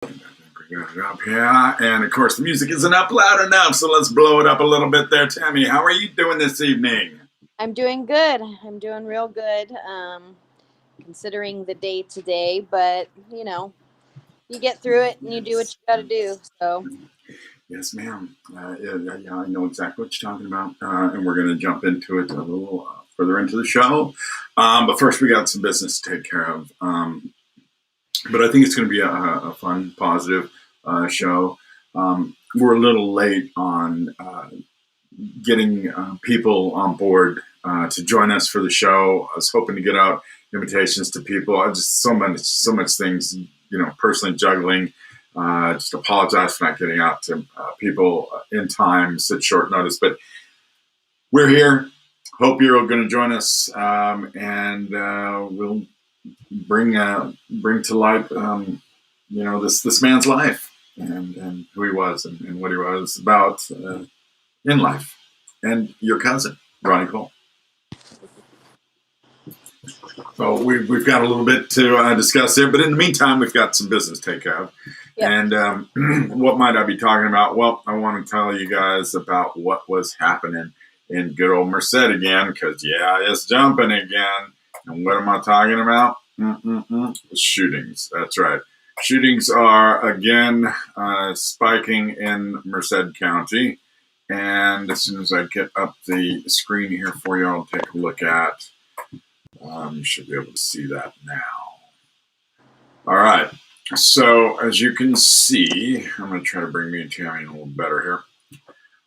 Bring it up here. And of course, the music isn't up loud enough, so let's blow it up a little bit there. Tammy, how are you doing this evening? I'm doing good. I'm doing real good, considering the day today. But you get through it and you do what Yes. you got to do. So, Yes, ma'am. Yeah, I know exactly what you're talking about. And we're going to jump into it a little further into the show. But first, we got some business to take care of. But I think it's going to be a fun, positive show. We're a little late on getting people on board to join us for the show. I was hoping to get out invitations to people. I just so much things, personally juggling. Just apologize for not getting out to people in time, such short notice. But we're here. Hope you're going to join us, and we'll bring to light, this man's life and who he was and what he was about in life, and your cousin, Ronnie Cole. So we've got a little bit to discuss there, but in the meantime, we've got some business to take care of. yep. And what might I be talking about? Well, I want to tell you guys about what was happening in good old Merced again, because, yeah, it's jumping again. And what am I talking about? Shootings. That's right. Shootings are, again, spiking in Merced County. And as soon as I get up the screen here for you, I'll take a look at. You should be able to see that now. All right. So as you can see, I'm going to try to bring me and Tammy in a little better here.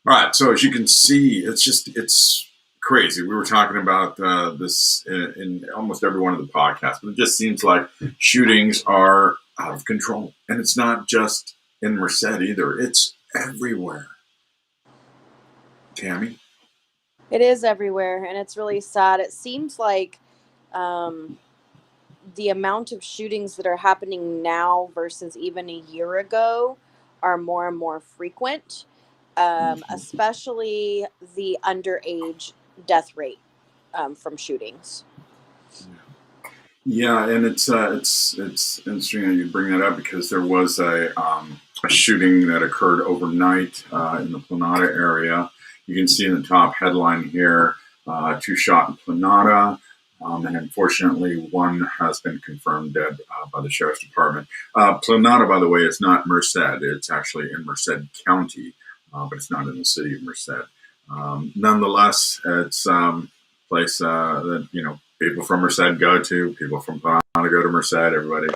All right. So as you can see, it's crazy. We were talking about this in almost every one of the podcasts, but it just seems like shootings are out of control. And it's not just in Merced either. It's everywhere. Tammy? It is everywhere, and it's really sad. It seems like um, the amount of shootings that are happening now versus even a year ago are more and more frequent, Mm-hmm. especially the underage death rate from shootings. Yeah, and it's interesting that you bring that up because there was a shooting that occurred overnight in the Planada area. You can see in the top headline here, two shot in Planada, and unfortunately one has been confirmed dead by the sheriff's department. Planada, by the way, is not Merced; it's actually in Merced County, but it's not in the city of Merced. Nonetheless, it's place that people from Merced go to, people from Planada go to Merced. Everybody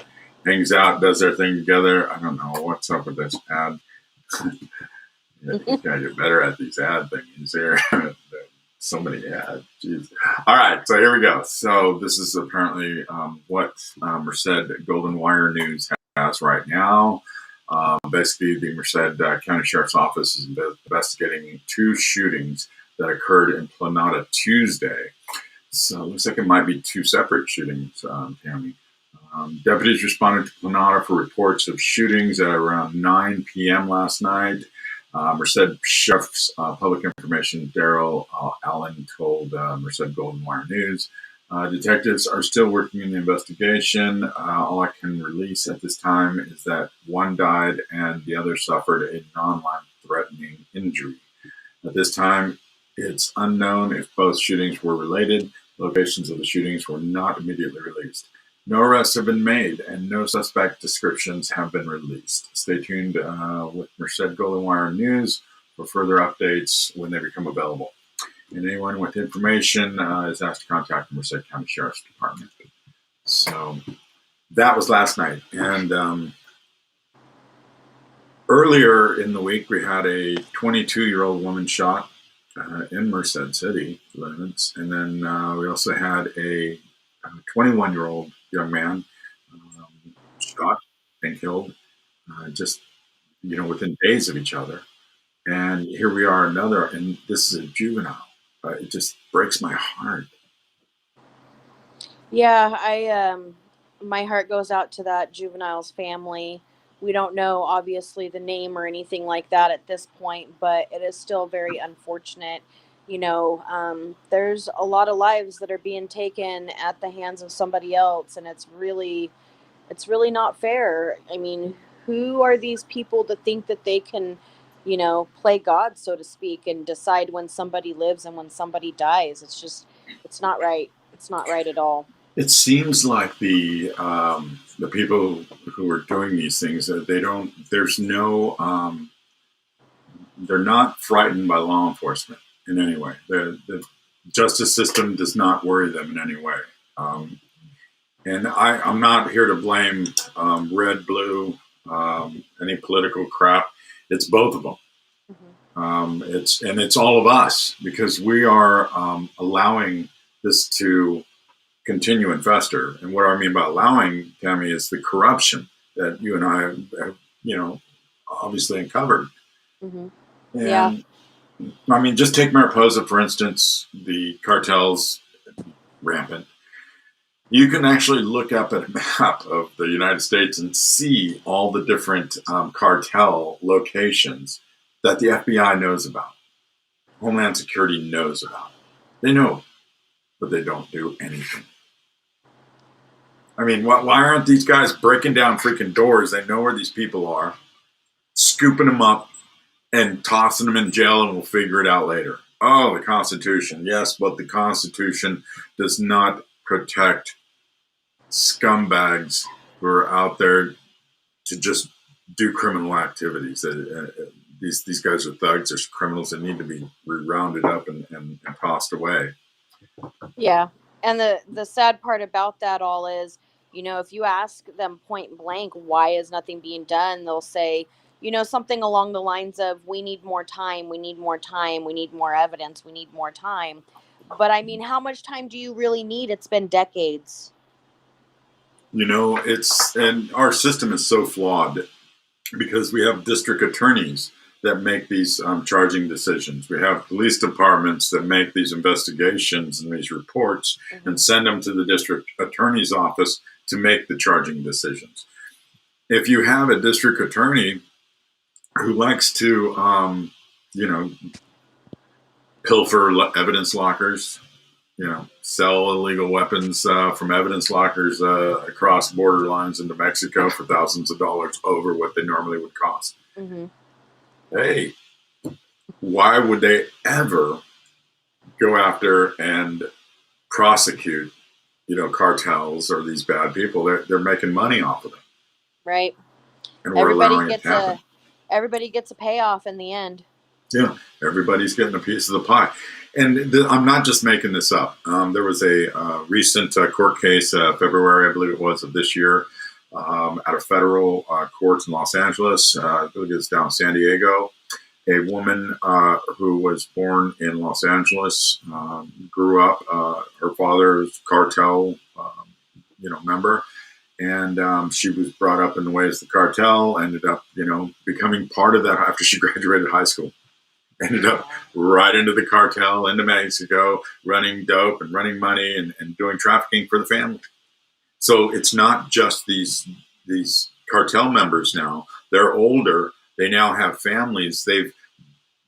hangs out, does their thing together. I don't know what's up with this ad. Yeah, you're better at these ad things here. So many ads. Jeez. All right, so here we go. So this is apparently what Merced Golden Wire News has right now. Basically, the Merced County Sheriff's Office is investigating two shootings that occurred in Planada Tuesday. So it looks like it might be two separate shootings, Tammy. Deputies responded to Planada for reports of shootings at around 9 p.m. last night. Merced Sheriff's Public Information Daryl Allen told Merced Golden Wire News. Detectives are still working in the investigation. All I can release at this time is that one died and the other suffered a non-life-threatening injury. At this time, it's unknown if both shootings were related. Locations of the shootings were not immediately released. No arrests have been made, and no suspect descriptions have been released. Stay tuned with Merced Golden Wire News for further updates when they become available. And anyone with information is asked to contact the Merced County Sheriff's Department. So that was last night. And earlier in the week, we had a 22-year-old woman shot in Merced City limits. And then we also had a 21-year-old young man shot and killed just, within days of each other. And here we are another, and this is a juvenile. It just breaks my heart. Yeah, my heart goes out to that juvenile's family. We don't know obviously the name or anything like that at this point, but it is still very unfortunate. There's a lot of lives that are being taken at the hands of somebody else, and it's really not fair. I mean, who are these people to think that they can, play God, so to speak, and decide when somebody lives and when somebody dies? It's just, it's not right. It's not right at all. It seems like the people who are doing these things, they don't. There's no. They're not frightened by law enforcement in any way. The justice system does not worry them in any way. Um, and I'm not here to blame red, blue, any political crap. It's both of them. It's all of us because we are allowing this to continue and fester. And what I mean by allowing, Tammy, is the corruption that you and I have, obviously uncovered. Mm-hmm. Yeah. And I mean, just take Mariposa, for instance, the cartels rampant. You can actually look up at a map of the United States and see all the different cartel locations that the FBI knows about, Homeland Security knows about. They know, but they don't do anything. I mean, why aren't these guys breaking down freaking doors? They know where these people are, scooping them up and tossing them in jail, and we'll figure it out later. Oh, the Constitution. Yes, but the Constitution does not protect scumbags who are out there to just do criminal activities. These guys are thugs. They're criminals that need to be rounded up and tossed away. Yeah. And the sad part about that all is, if you ask them point blank, why is nothing being done? They'll say, something along the lines of, we need more time, we need more time, we need more evidence, we need more time. But I mean, how much time do you really need? It's been decades. And our system is so flawed because we have district attorneys that make these charging decisions. We have police departments that make these investigations and these reports and send them to the district attorney's office to make the charging decisions. If you have a district attorney who likes to, pilfer evidence lockers, sell illegal weapons from evidence lockers across border lines into Mexico for thousands of dollars over what they normally would cost. Mm-hmm. Hey, why would they ever go after and prosecute, cartels or these bad people? They're making money off of them. Right. And we're allowing it to happen. Everybody gets a payoff in the end. Yeah, everybody's getting a piece of the pie. And I'm not just making this up. There was a recent court case, February, I believe it was, of this year, at a federal court in Los Angeles. I believe it's down in San Diego. A woman who was born in Los Angeles, grew up, her father's cartel, member. And she was brought up in the ways of the cartel, ended up, becoming part of that after she graduated high school. Ended up right into the cartel, into Mexico, running dope and running money and doing trafficking for the family. So it's not just these cartel members now. They're older. They now have families. They've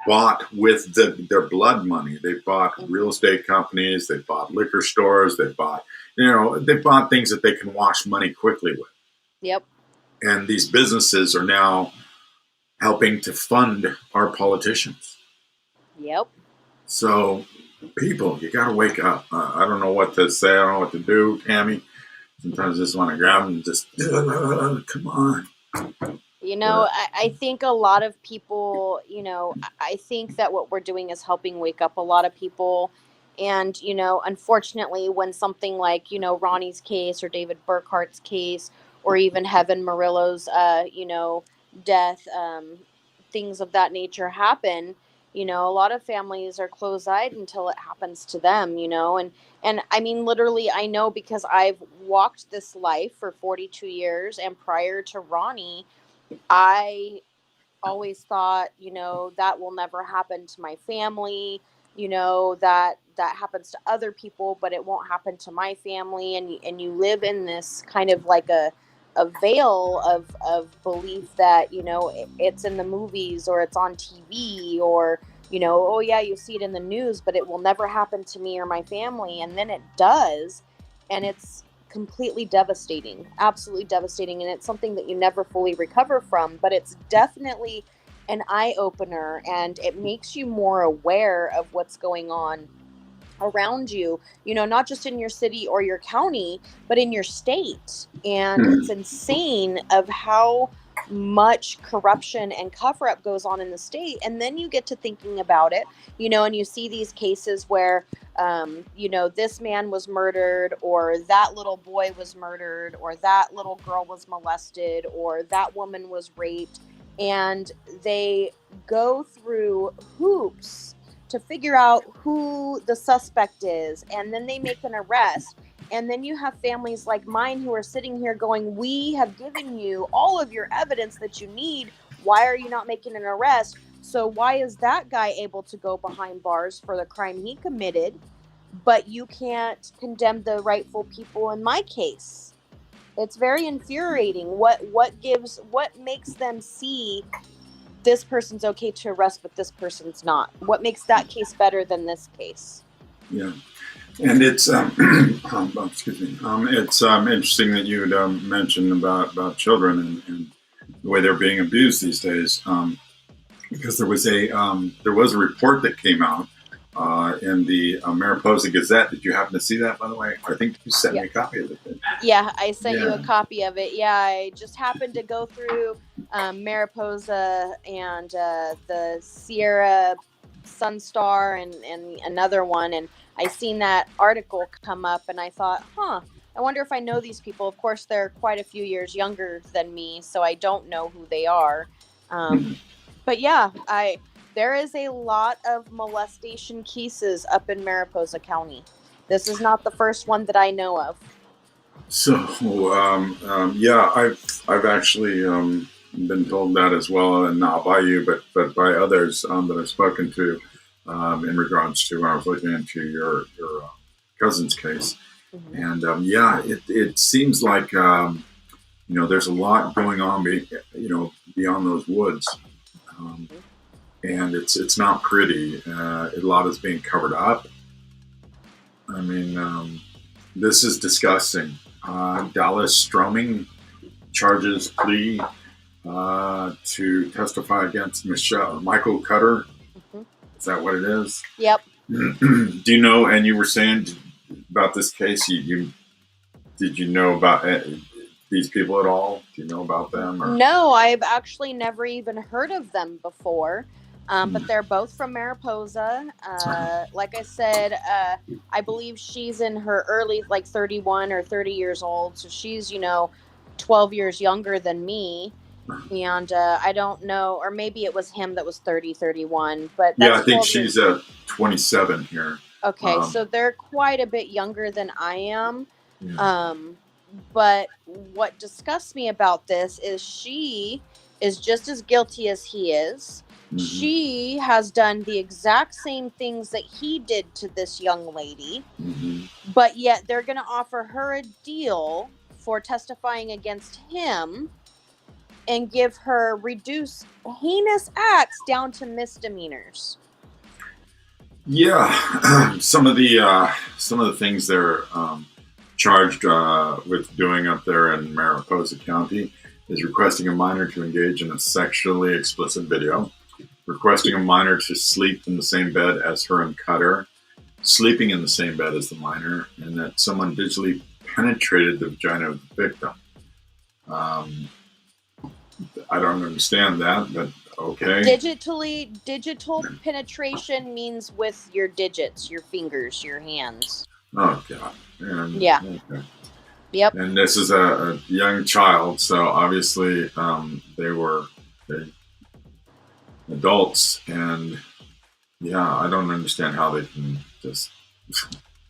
bought with their blood money. They've bought real estate companies. They've bought liquor stores. They've bought, they've bought things that they can wash money quickly with. Yep. And these businesses are now helping to fund our politicians. Yep. So, people, you got to wake up. I don't know what to say. I don't know what to do, Tammy. Sometimes I just want to grab them and just, come on. I think a lot of people, I think that what we're doing is helping wake up a lot of people. And, unfortunately, when something like, Ronnie's case or David Burkhart's case, or even Heaven Murillo's, death, things of that nature happen, a lot of families are close-eyed until it happens to them, and I mean, literally, I know because I've walked this life for 42 years, and prior to Ronnie, I always thought, that will never happen to my family, that happens to other people, but it won't happen to my family. And you live in this kind of like a veil of belief that, it's in the movies or it's on TV or, oh yeah, you see it in the news, but it will never happen to me or my family. And then it does. And it's completely devastating, absolutely devastating. And it's something that you never fully recover from, but it's definitely an eye opener, and it makes you more aware of what's going on around you, not just in your city or your county, but in your state. And it's insane of how much corruption and cover up goes on in the state. And then you get to thinking about it, and you see these cases where, this man was murdered, or that little boy was murdered, or that little girl was molested, or that woman was raped. And they go through hoops to figure out who the suspect is, and then they make an arrest. And then you have families like mine who are sitting here going, we have given you all of your evidence that you need. Why are you not making an arrest? So why is that guy able to go behind bars for the crime he committed, but you can't condemn the rightful people in my case? It's very infuriating. What makes them see this person's okay to arrest, but this person's not? What makes that case better than this case? Yeah. And it's excuse me. It's interesting that you would mention about children and the way they're being abused these days. Because there was a report that came out in the Mariposa Gazette. Did you happen to see that, by the way? I think you sent me a copy of it. Yeah, I sent you a copy of it. Yeah, I just happened to go through Mariposa and the Sierra Sunstar and another one, and I seen that article come up, and I thought, I wonder if I know these people. Of course, they're quite a few years younger than me, so I don't know who they are. But yeah, there is a lot of molestation cases up in Mariposa County. This is not the first one that I know of. So yeah, I've actually been told that as well, and not by you, but by others that I've spoken to in regards to when I was looking into your cousin's case. And yeah, it seems like there's a lot going on, beyond those woods, and it's not pretty. A lot is being covered up. I mean, this is disgusting. Dallas Stroming charges plea to testify against Michael Cutter. Is that what it is? Yep. Do you know? And you were saying about this case. Did you know about these people at all? Do you know about them? Or? No, I've actually never even heard of them before. But they're both from Mariposa. Like I said, I believe she's in her early, 31 or 30 years old. So she's, 12 years younger than me. And I don't know, or maybe it was him that was 30, 31. But that's, yeah, I think she's 27 here. Okay, so they're quite a bit younger than I am. Yeah. But what disgusts me about this is she is just as guilty as he is. She has done the exact same things that he did to this young lady, but yet they're going to offer her a deal for testifying against him and give her reduce heinous acts down to misdemeanors. Yeah, some of the things they're charged with doing up there in Mariposa County is requesting a minor to engage in a sexually explicit video, requesting a minor to sleep in the same bed as her and Cutter, sleeping in the same bed as the minor, and that someone digitally penetrated the vagina of the victim. I don't understand that, but okay. Digital penetration means with your digits, your fingers, your hands. Oh, God. And, yeah. Okay. Yep. And this is a young child, so obviously they were adults, and yeah, I don't understand how they can just...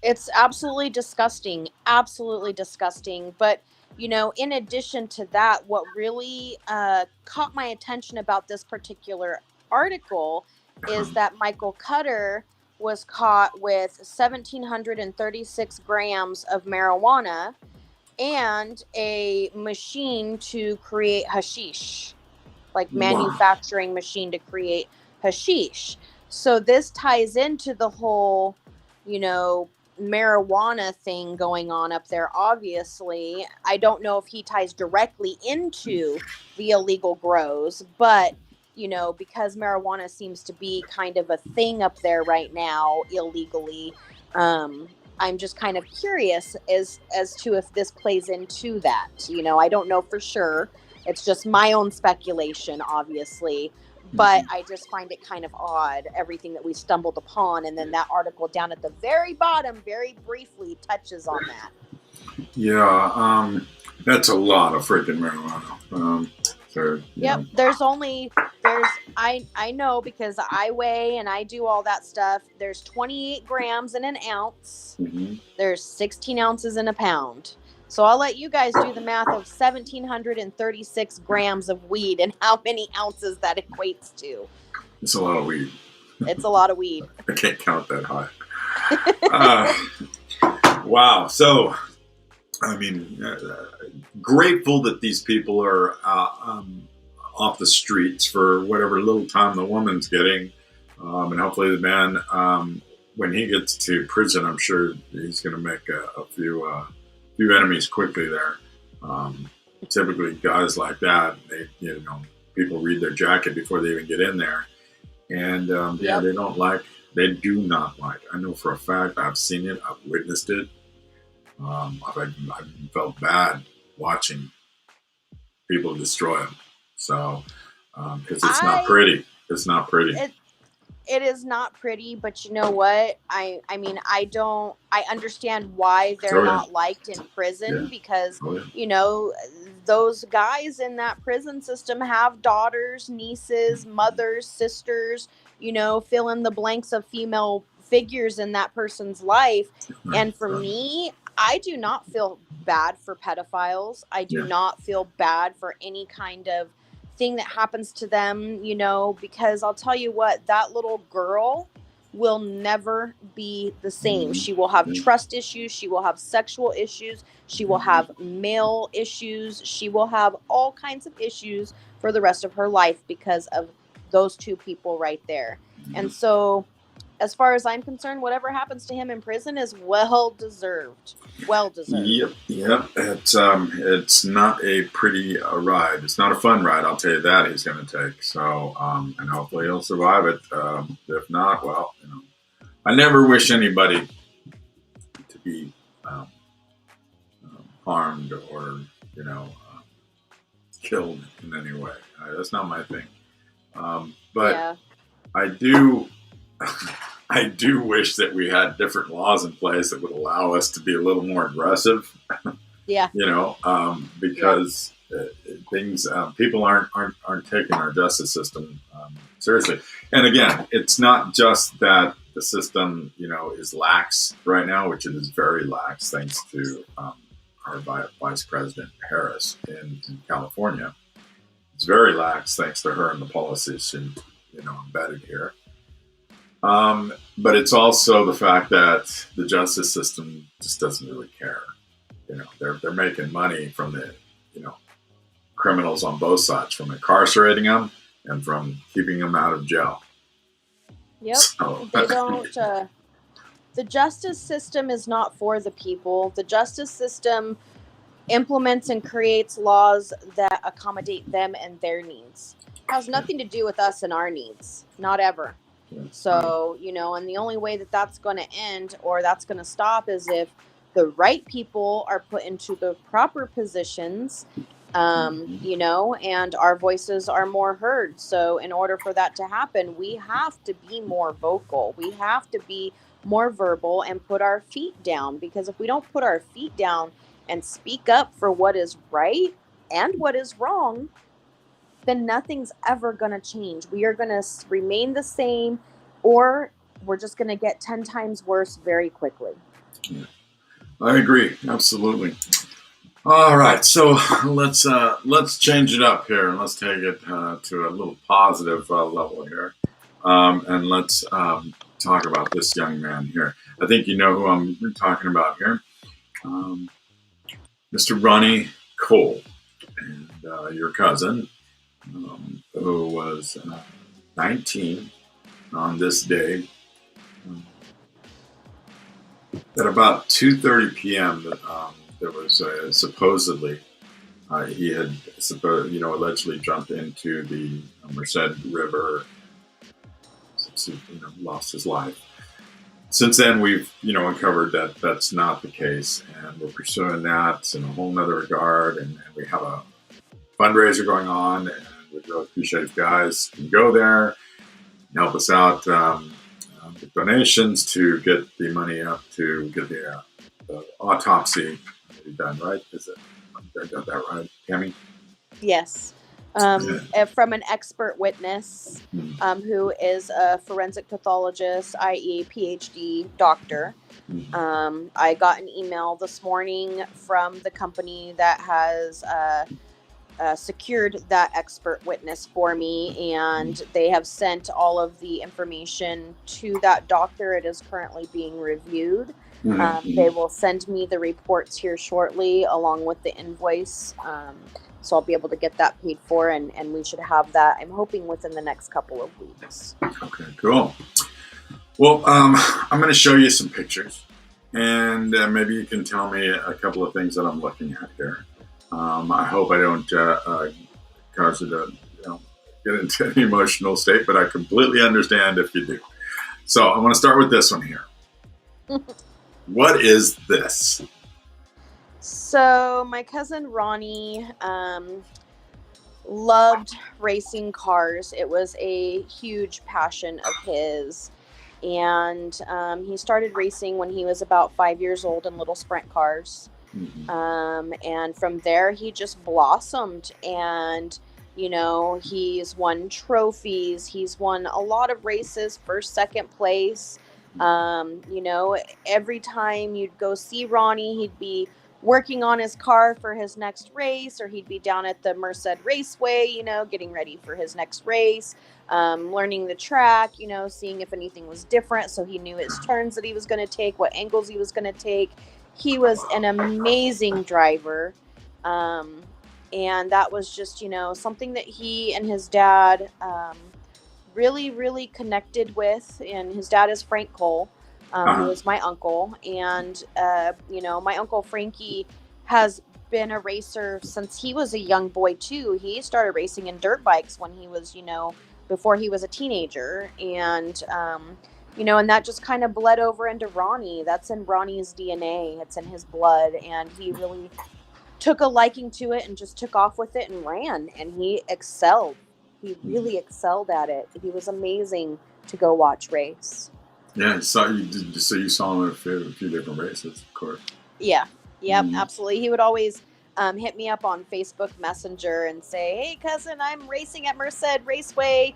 It's absolutely disgusting. Absolutely disgusting. But, in addition to that, what really caught my attention about this particular article is that Michael Cutter was caught with 1,736 grams of marijuana and a machine to create hashish, manufacturing machine to create hashish. So this ties into the whole, marijuana thing going on up there, obviously. I don't know if he ties directly into the illegal grows, but because marijuana seems to be kind of a thing up there right now illegally, I'm just kind of curious as to if this plays into that. I don't know for sure. It's just my own speculation, obviously. But I just find it kind of odd, everything that we stumbled upon. And then that article down at the very bottom, very briefly, touches on that. Yeah, that's a lot of freaking marijuana. Yep. I know because I weigh and I do all that stuff. There's 28 grams in an ounce. Mm-hmm. There's 16 ounces in a pound. So I'll let you guys do the math of 1,736 grams of weed and how many ounces that equates to. It's a lot of weed. It's a lot of weed. I can't count that high. Wow. So, I mean, grateful that these people are off the streets for whatever little time the woman's getting. And hopefully the man, when he gets to prison, I'm sure he's going to make a few enemies quickly there. Typically guys like that, people read their jacket before they even get in there. And Yep. they do not like, I know for a fact, I've seen it, I've witnessed it. I've felt bad watching people destroy them. So, because it's not pretty. It's not pretty. It is not pretty, but you know what? I understand why they're not liked in prison because, those guys in that prison system have daughters, nieces, mothers, sisters, fill in the blanks of female figures in that person's life. And for me, I do not feel bad for pedophiles. I do not feel bad for any kind of thing that happens to them, because I'll tell you what, that little girl will never be the same. She will have trust issues. She will have sexual issues. She will have male issues. She will have all kinds of issues for the rest of her life because of those two people right there. And so, as far as I'm concerned, whatever happens to him in prison is well deserved. Well deserved. Yep. It's not a pretty ride. It's not a fun ride. I'll tell you that he's going to take. So, and hopefully he'll survive it. If not, well, I never wish anybody to be harmed or killed in any way. That's not my thing. But I do. I do wish that we had different laws in place that would allow us to be a little more aggressive. Because things people aren't taking our justice system seriously. And again, it's not just that the system is lax right now, which it is very lax thanks to our Vice President Harris in California. It's very lax thanks to her and the policies she embedded here. But it's also the fact that the justice system just doesn't really care. They're making money from the criminals on both sides, from incarcerating them and from keeping them out of jail. Yep. So, they don't. The justice system is not for the people. The justice system implements and creates laws that accommodate them and their needs. It has nothing to do with us and our needs. Not ever. So, and the only way that that's going to end or that's going to stop is if the right people are put into the proper positions, and our voices are more heard. So in order for that to happen, we have to be more vocal. We have to be more verbal and put our feet down, because if we don't put our feet down and speak up for what is right and what is wrong, then nothing's ever going to change. We are going to remain the same, or we're just going to get 10 times worse very quickly. Yeah. I agree. Absolutely. All right. So let's change it up here and let's take it to a little positive level here. And let's talk about this young man here. I think you know who I'm talking about here. Mr. Ronnie Cole, and your cousin, who was 19 on this day. At about 2:30 p.m., there was supposedly he had allegedly jumped into the Merced River, lost his life. Since then, we've uncovered that that's not the case, and we're pursuing that in a whole nother regard. And we have a fundraiser going on, and we'd really appreciate if you guys can go there and help us out with donations to get the money up to get the autopsy done. Right? Is it? I got that right, Tammy? Yes. Yeah. From an expert witness Mhm. who is a forensic pathologist, i.e., PhD doctor. Mhm. I got an email this morning from the company that has secured that expert witness for me, and they have sent all of the information to that doctor. It is currently being reviewed. They Mhm. will send me the reports here shortly, along with the invoice. So I'll be able to get that paid for, and we should have that, I'm hoping, within the next couple of weeks. Okay, cool. Well, I'm going to show you some pictures, and maybe you can tell me a couple of things that I'm looking at here. I hope I don't cause you to get into an emotional state, but I completely understand if you do. So I'm going to start with this one here. What is this? So my cousin Ronnie loved racing cars. It was a huge passion of his. And he started racing when he was about 5 years old in little sprint cars. Mhm. And from there, he just blossomed. And, he's won trophies. He's won a lot of races, first, second place. Every time you'd go see Ronnie, he'd be working on his car for his next race, or he'd be down at the Merced Raceway, getting ready for his next race, learning the track, seeing if anything was different. So he knew his turns that he was going to take, what angles he was going to take. He was an amazing driver. Um, and that was just, something that he and his dad really, really connected with. And his dad is Frank Cole, who Uh-huh. is my uncle. And, my uncle Frankie has been a racer since he was a young boy, too. He started racing in dirt bikes when he was, before he was a teenager. And that just kind of bled over into Ronnie. That's in Ronnie's DNA. It's in his blood. And he really took a liking to it and just took off with it and ran. And he excelled. He really excelled at it. He was amazing to go watch race. Yeah, so you saw him at a few different races, of course. Yeah. Yep. Mhm. Absolutely. He would always hit me up on Facebook Messenger and say, "Hey, cousin, I'm racing at Merced Raceway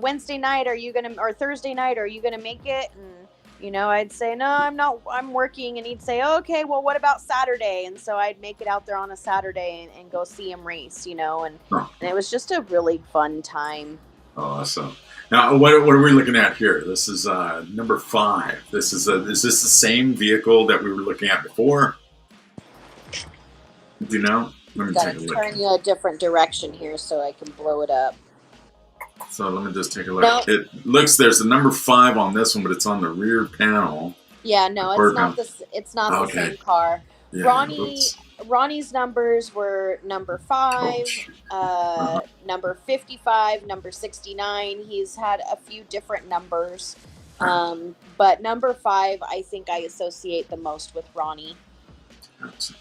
Wednesday night. Are you gonna, or Thursday night? Are you gonna make it?" And I'd say, "No, I'm not. I'm working." And he'd say, "Okay, well, what about Saturday?" And so I'd make it out there on a Saturday and go see him race. Oh, And it was just a really fun time. awesome. Now, what are we looking at here? This is number 5. Is this the same vehicle that we were looking at before? Do you know? Let me Got take a to look. turn you a different direction here so I can blow it up. So let me just take a look. No, It looks there's a number 5 on this one, but it's on the rear panel. yeah, The no, it's quarter not panel. this. It's not the Okay. same car. Yeah. Ronnie, Oops. Ronnie's numbers were number Oh, 5, shoot. Uh-huh. number 55, number 69. He's had a few different numbers, All right. but number 5, I think I associate the most with Ronnie.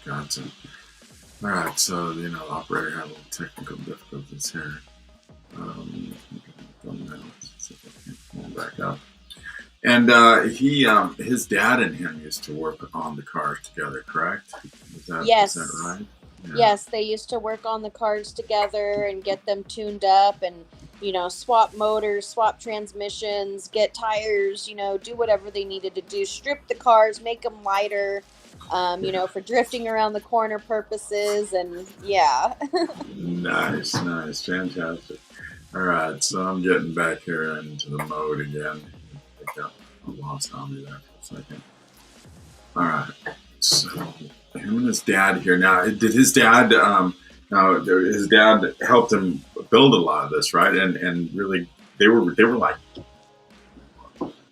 Gotcha. All right. So the operator had a little technical difficulties here. See if I can pull him back up. And his dad and him used to work on the cars together, correct? Is that Yes, right? Yeah. yes, they used to work on the cars together and get them tuned up and swap motors, swap transmissions, get tires, do whatever they needed to do, strip the cars, make them lighter, Yeah. for drifting around the corner purposes. And yeah. Nice, fantastic. All right, so I'm getting back here into the mode again. I think I lost on me there for a second. All right, so him and his dad here now. Did his dad? Now his dad helped him build a lot of this, right? And really, they were like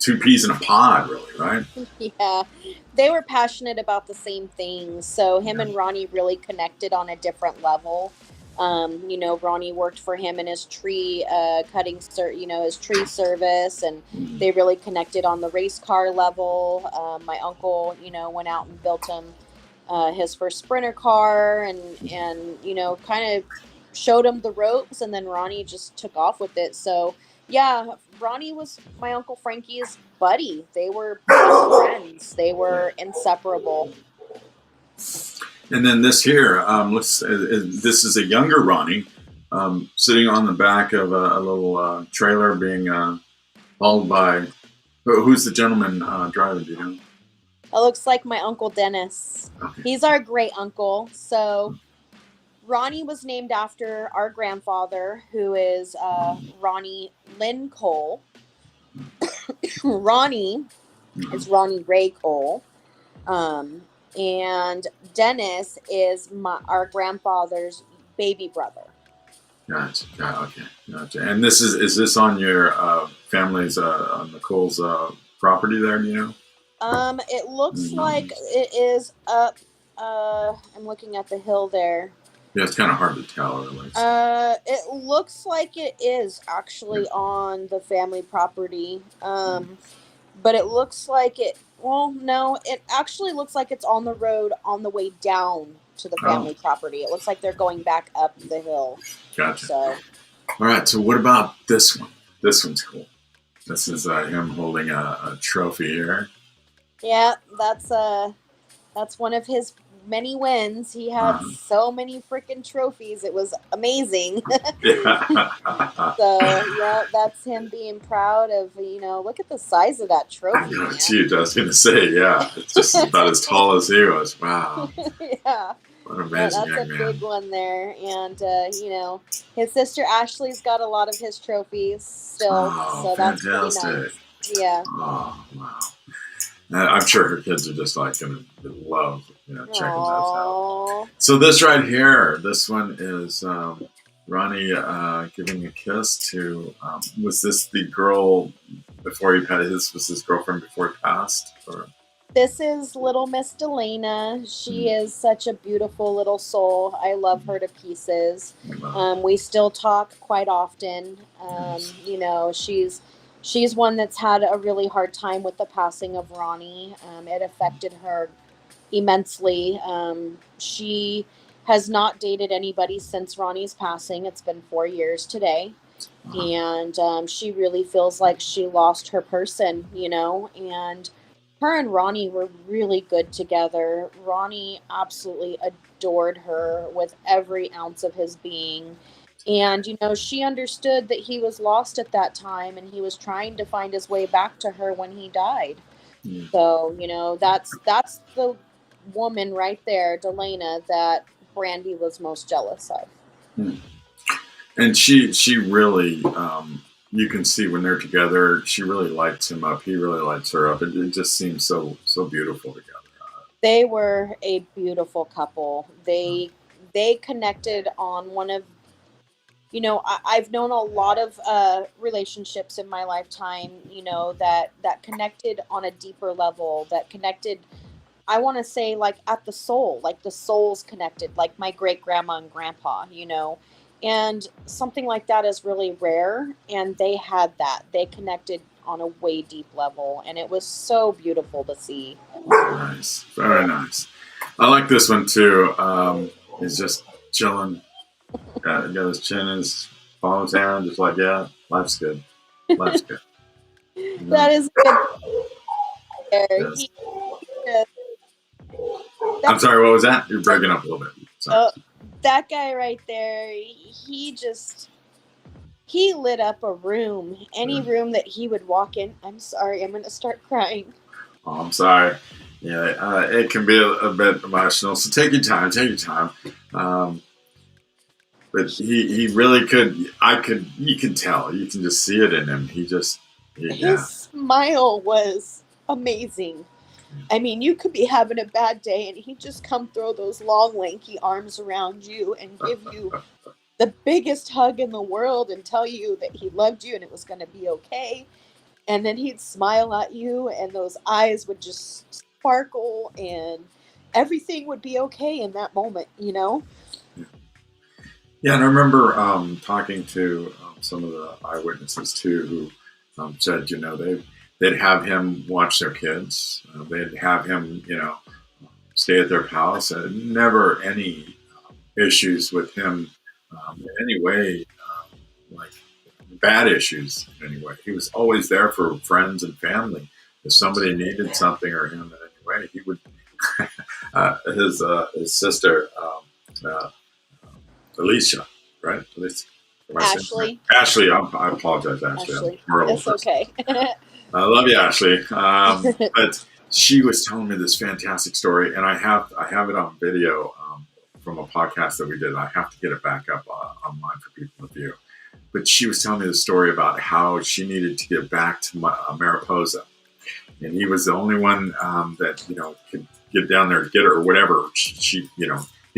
two peas in a pod, really, right? Yeah, they were passionate about the same things. So him Yeah. and Ronnie really connected on a different level. Ronnie worked for him in his tree his tree service, and Mhm. they really connected on the race car level. My uncle, went out and built him his first sprinter car, and kind of showed him the ropes, and then Ronnie just took off with it. So yeah, Ronnie was my Uncle Frankie's buddy. They were best friends. They Yeah. were inseparable. And then this here, this is a younger Ronnie sitting on the back of a little trailer being hauled by. Who's the gentleman driving? Do you know? It looks like my Uncle Dennis. Okay. He's our great uncle. So Ronnie was named after our grandfather, who is Ronnie Lynn Cole. Ronnie is Ronnie Ray Cole. Um, and Dennis is our grandfather's baby brother. Gotcha. Okay. Gotcha. And is this on your family's on Nicole's property there? Do you know? It looks like it is up. I'm looking at the hill there. Yeah, it's kind of hard to tell. It looks like it is actually on the family property. But it looks like it. Well, no, it actually looks like it's on the road on the way down to the family property. It looks like they're going back up the hill. Gotcha. So, all right. So what about this one? This one's cool. This is him holding a trophy here. yeah, that's one of his many wins. He had so many freaking trophies. It was amazing. So yeah, that's him being proud of, look at the size of that trophy. It's huge. I was going to say, yeah, it's just about as tall as he was. Wow. Yeah. What an amazing That's a young big one there. And, his sister Ashley's got a lot of his trophies still. So that's pretty nice. Yeah. Oh, wow. I'm sure her kids are just like going to love, checking those out. So this right here, this one is Ronnie giving a kiss to. Was this the girl before he passed? Was his girlfriend before he passed? Or? This is little Miss Delana. She is such a beautiful little soul. I love her to pieces. We still talk quite often. She's one that's had a really hard time with the passing of Ronnie. It affected her immensely. She has not dated anybody since Ronnie's passing. It's been 4 years today. And she really feels like she lost her person, and her and Ronnie were really good together. Ronnie absolutely adored her with every ounce of his being. And, she understood that he was lost at that time, and he was trying to find his way back to her when he died. Yeah. So, that's the woman right there, Delana, that Brandy was most jealous of. And she really, you can see when they're together, she really lights him up. He really lights her up. It just seems so beautiful together. They were a beautiful couple. They connected on one of, I've known a lot of relationships in my lifetime, that connected on a deeper level, that connected, I want to say, like at the soul, like the souls connected, like my great grandma and grandpa, and something like that is really rare. And they had that. They connected on a way deep level, and it was so beautiful to see. Nice. Very nice. I like this one too. He's just chilling. Got his chin in his palm down, just like, yeah, life's good. Life's good. That is good. Yes. I'm sorry, what was that? You're breaking up a little bit. Sorry. That guy right there, he lit up a room. Any room that he would walk in. I'm sorry, I'm going to start crying. Oh, I'm sorry. Yeah, it can be a bit emotional, so take your time. But he really could. You can tell. You can just see it in him. His smile was amazing. I mean, you could be having a bad day, and he'd just come throw those long, lanky arms around you and give you the biggest hug in the world and tell you that he loved you and it was going to be okay. And then he'd smile at you, and those eyes would just sparkle, and everything would be okay in that moment, you know? Yeah, and I remember talking to some of the eyewitnesses too, who said, they'd have him watch their kids, they'd have him, stay at their house, and never any issues with him in any way, like bad issues in any way. He was always there for friends and family. If somebody needed something or him in any way, he would. His sister, uh, Alicia, right? Alicia. Ashley. Ashley, I apologize, Ashley. I'm Ashley. horrible. It's okay. I love you, Ashley. But she was telling me this fantastic story, and I have it on video from a podcast that we did. I have to get it back up online for people to view. But she was telling me the story about how she needed to get back to Mariposa, and he was the only one that could get down there to get her or whatever. He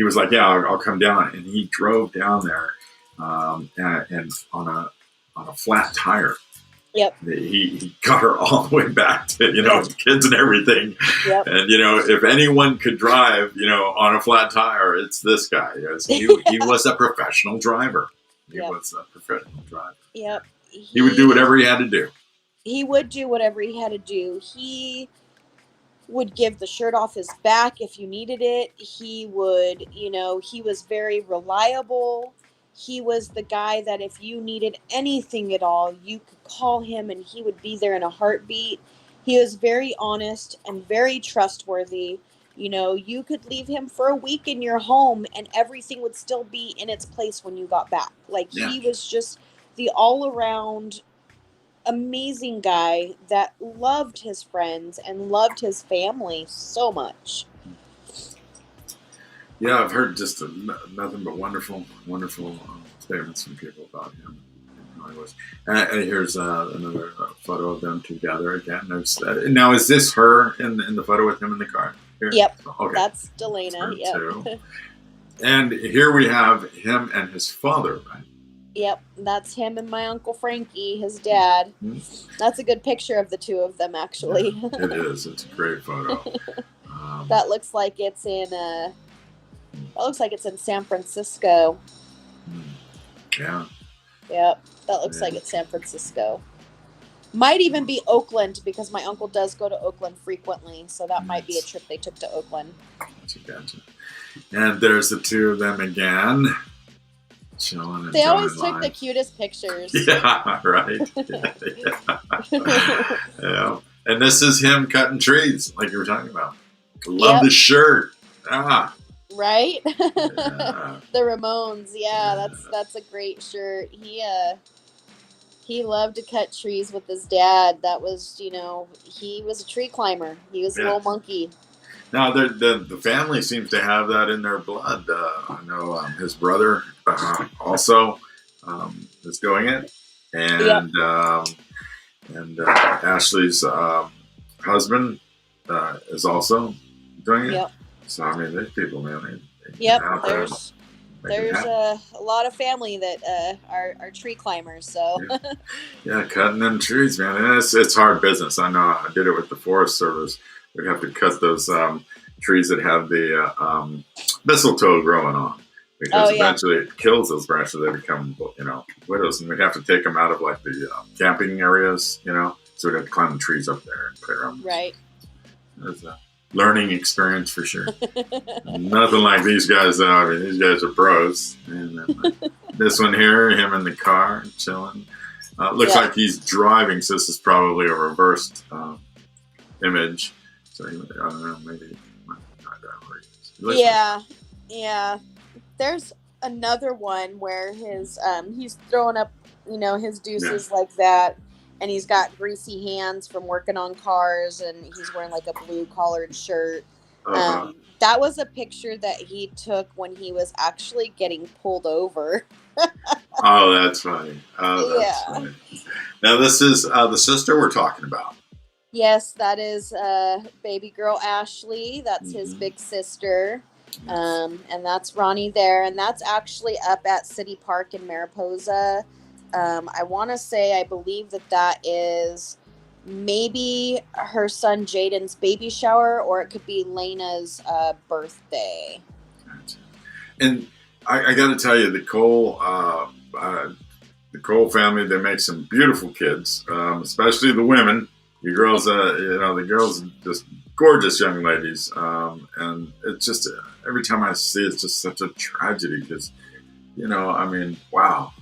was like, "Yeah, I'll come down," and he drove down there and on a flat tire. Yep. He got her all the way back to the kids and everything. Yep. And if anyone could drive on a flat tire, it's this guy. He was a professional driver. He was a professional driver. Yep. He would do whatever he had to do. He would do whatever he had to do. He would give the shirt off his back if you needed it. He would, he was very reliable. He was the guy that if you needed anything at all, you could call him and he would be there in a heartbeat. He was very honest and very trustworthy. You could leave him for a week in your home and everything would still be in its place when you got back. He was just the all-around amazing guy that loved his friends and loved his family so much. Yeah, I've heard just nothing but wonderful statements from people about him. And here's another photo of them together again. Now, is this her in the photo with him in the car? Here? Yep, okay. That's Delana. Yep. And here we have him and his father, right? Yep, that's him and my Uncle Frankie, his dad. Mm-hmm. That's a good picture of the two of them, actually. Yeah, it is. It's a great photo. That looks like it's in San Francisco. Yeah. Yep, that looks like it's San Francisco. Might even be Oakland because my uncle does go to Oakland frequently, so that might be a trip they took to Oakland. Gotcha. And there's the two of them again. Chilling. They always took the cutest pictures. Yeah, right. Yeah. And this is him cutting trees, like you were talking about. Love the shirt. Right? Yeah. The Ramones. Yeah, that's a great shirt. He loved to cut trees with his dad. That was, he was a tree climber. He was a little monkey. Now, the family seems to have that in their blood. I know his brother also is doing it, and Ashley's husband is also doing it. Yep. So I mean, there's people, man. There's a lot of family that are tree climbers. So yeah, cutting them trees, man. And it's hard business. I know. I did it with the Forest Service. We'd have to cut those trees that have the mistletoe growing on, because eventually it kills those branches. They become, widows, and we'd have to take them out of like the camping areas, so we'd have to climb the trees up there and play around. Right. It was a learning experience for sure. Nothing like these guys, though. I mean, these guys are pros. And then, this one here, him in the car chilling. Looks like he's driving, so this is probably a reversed image. So I don't know, maybe. Yeah. There's another one where he's throwing up, his deuces like that, and he's got greasy hands from working on cars, and he's wearing like a blue collared shirt. That was a picture that he took when he was actually getting pulled over. Oh, that's funny. Funny. Now this is the sister we're talking about. Yes, that is baby girl Ashley. That's his big sister. And that's Ronnie there. And that's actually up at City Park in Mariposa. I believe that is maybe her son Jaden's baby shower, or it could be Lena's birthday. And I got to tell you, the Cole family, they make some beautiful kids, especially the women. The girls, the girls are just gorgeous young ladies. And it's just, every time I see it, it's just such a tragedy because, wow.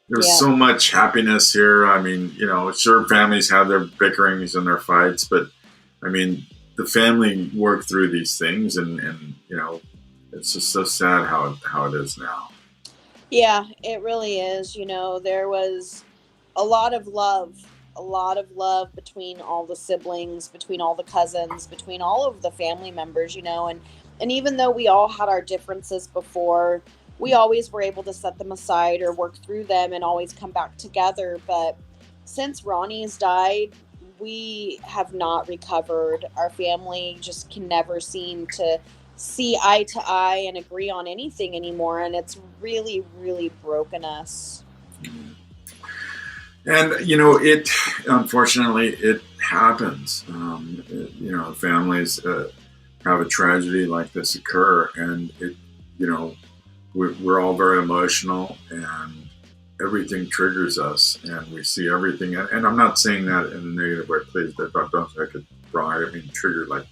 There's so much happiness here. Sure, families have their bickerings and their fights, but the family work through these things and it's just so sad how it is now. Yeah, it really is. There was a lot of love between all the siblings, between all the cousins, between all of the family members, and even though we all had our differences before, we always were able to set them aside or work through them and always come back together. But since Ronnie's died, we have not recovered. Our family just can never seem to see eye to eye and agree on anything anymore, and it's really, really broken us. And it unfortunately it happens. Families have a tragedy like this occur, and we're all very emotional, and everything triggers us, and we see everything. And I'm not saying that in a negative way. Please don't take it wrong. I mean triggered like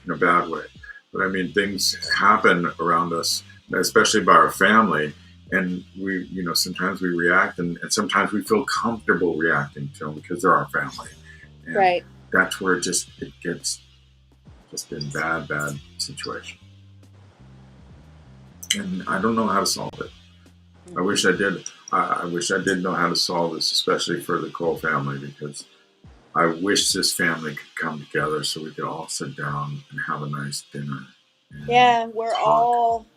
in a bad way. But things happen around us, especially by our family, and we, sometimes we react, and sometimes we feel comfortable reacting to them because they're our family. And right. That's where it gets just in bad situation. And I don't know how to solve it. I wish I did. I wish I did know how to solve this, especially for the Cole family, because I wish this family could come together so we could all sit down and have a nice dinner. Yeah, we're all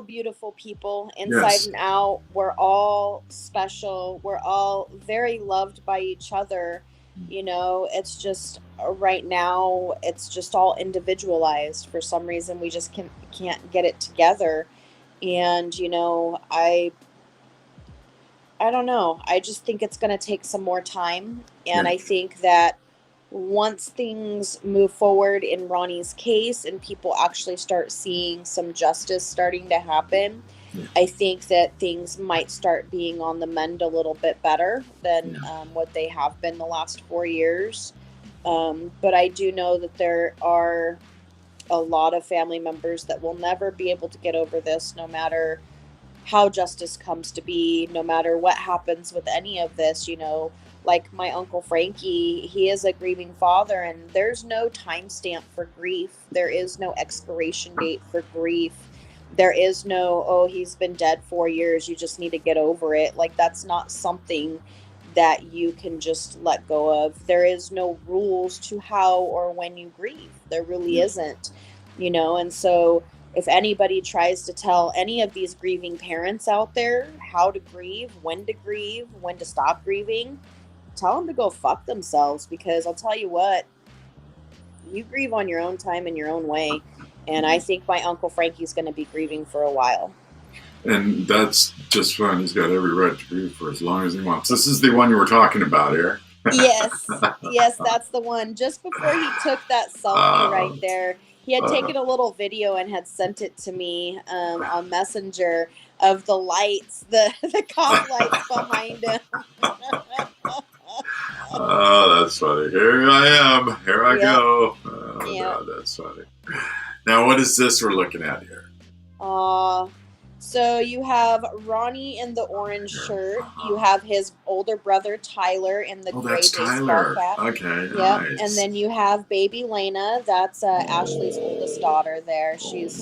beautiful people inside and out. We're all special. We're all very loved by each other. It's just right now it's just all individualized. For some reason we just can't get it together. And I don't know. I just think it's going to take some more time. And I think that once things move forward in Ronnie's case and people actually start seeing some justice starting to happen, I think that things might start being on the mend a little bit better than what they have been the last 4 years. But I do know that there are a lot of family members that will never be able to get over this, no matter how justice comes to be, no matter what happens with any of this. Like my Uncle Frankie, he is a grieving father, and there's no timestamp for grief. There is no expiration date for grief. There is no, oh, he's been dead 4 years, you just need to get over it. Like, that's not something that you can just let go of. There is no rules to how or when you grieve. There really isn't, and so if anybody tries to tell any of these grieving parents out there how to grieve, when to stop grieving, tell them to go fuck themselves, because I'll tell you what, you grieve on your own time in your own way. And I think my Uncle Frankie's going to be grieving for a while. And that's just fine. He's got every right to grieve for as long as he wants. This is the one you were talking about here. Yes, that's the one. Just before he took that selfie right there, he had taken a little video and had sent it to me on Messenger of the lights, the cop lights behind him. Oh, that's funny. Here I am. Here I go. Oh, God, that's funny. Now, what is this we're looking at here? So you have Ronnie in the orange shirt. You have his older brother Tyler in the gray baseball cap. Okay, yep. Nice. And then you have baby Lena. That's Ashley's oldest daughter there. She's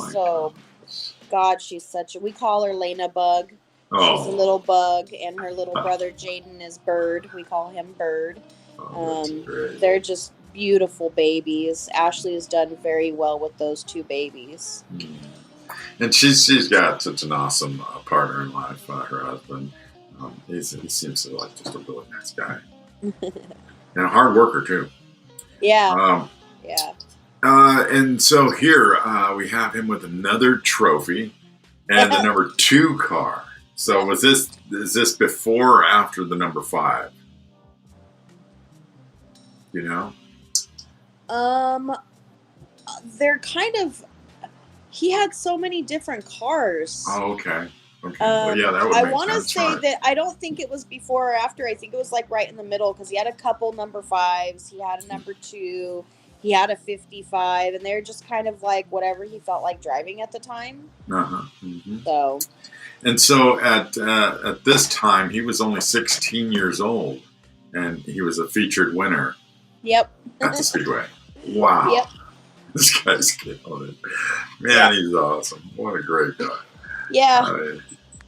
she's such a, we call her Lena Bug. She's a little bug, and her little brother Jaden is Bird. We call him Bird. They're just beautiful babies. Ashley has done very well with those two babies. And she's got such an awesome partner in life, her husband. He seems to like just a really nice guy. And a hard worker, too. Yeah. And so here we have him with another trophy and the number 2 car. So is this before or after the number 5? You know? Um, they're kind of. He had so many different cars. Oh, okay. Okay. Well, yeah, that would I make want to sense. say Right. that I don't think it was before or after. I think it was like right in the middle because he had a couple number 5s. He had a number 2. He had a 55, and they're just kind of like whatever he felt like driving at the time. Uh-huh. Mm-hmm. So. And so at this time, he was only 16 years old, and he was a featured winner. Yep. At the Speedway. Wow. Yep. This guy's killing it. Man, he's awesome. What a great guy. Yeah.